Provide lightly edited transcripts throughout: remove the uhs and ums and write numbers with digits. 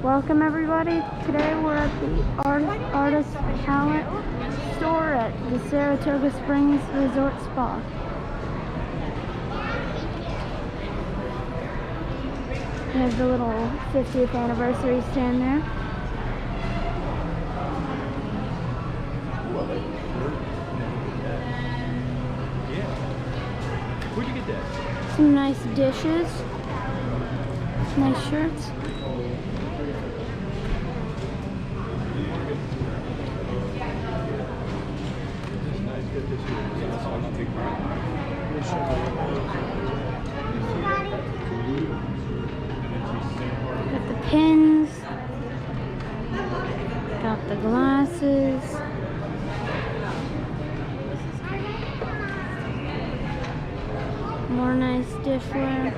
Welcome everybody. Today we're at the artist talent store at the Saratoga Springs Resort Spa. We have the little 50th anniversary stand there. Where'd you get that? Some nice dishes, nice shirts. Got the pins, got the glasses. More nice dishware.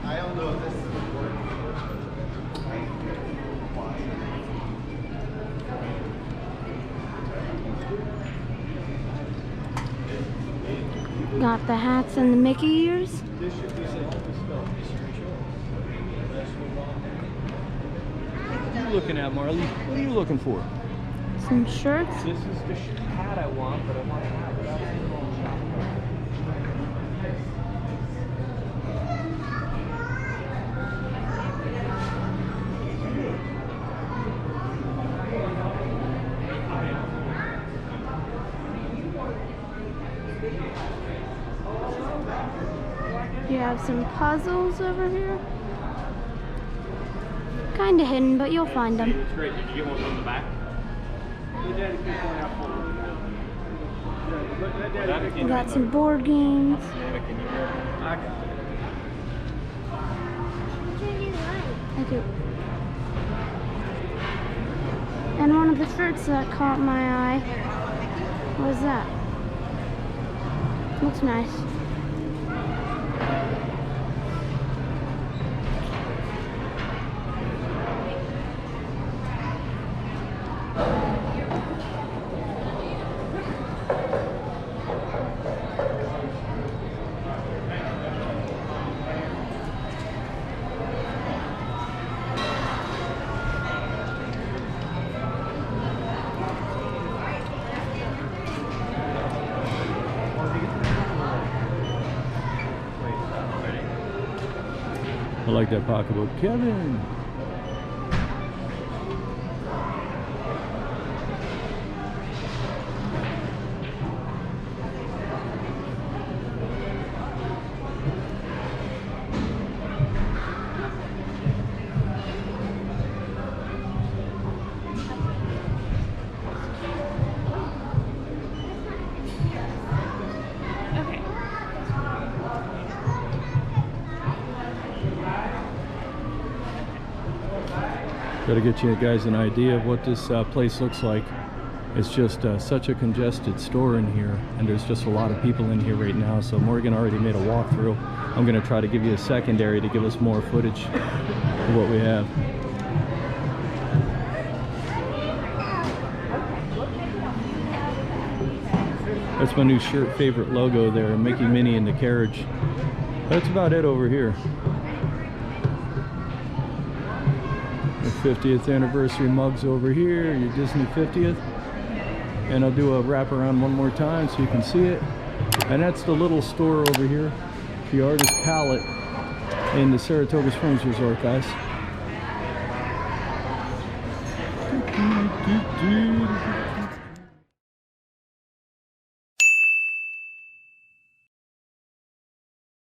I don't know if this is Got the hats and the Mickey ears. This should be some stuff. What are you looking at, Marley? What are you looking for? Some shirts. This is the hat I want, but I want to have it out of the wrong shop. You have some puzzles over here. Kinda hidden, but you'll find them. It's great. Did you get one from the back? We got some board games. Thank you. And one of the shirts that caught my eye was that. Looks nice. I like that pocketbook. Kevin! Got to get you guys an idea of what this place looks like. It's just such a congested store in here, and there's just a lot of people in here right now. So Morgan already made a walkthrough. I'm going to try to give you a secondary to give us more footage of what we have. That's my new shirt favorite logo there, Mickey, Minnie, and the carriage. That's about it over here. 50th anniversary mugs over here, your Disney 50th, and I'll do a wrap around one more time so you can see it. And that's the little store over here, the artist palette in the Saratoga Springs Resort, guys.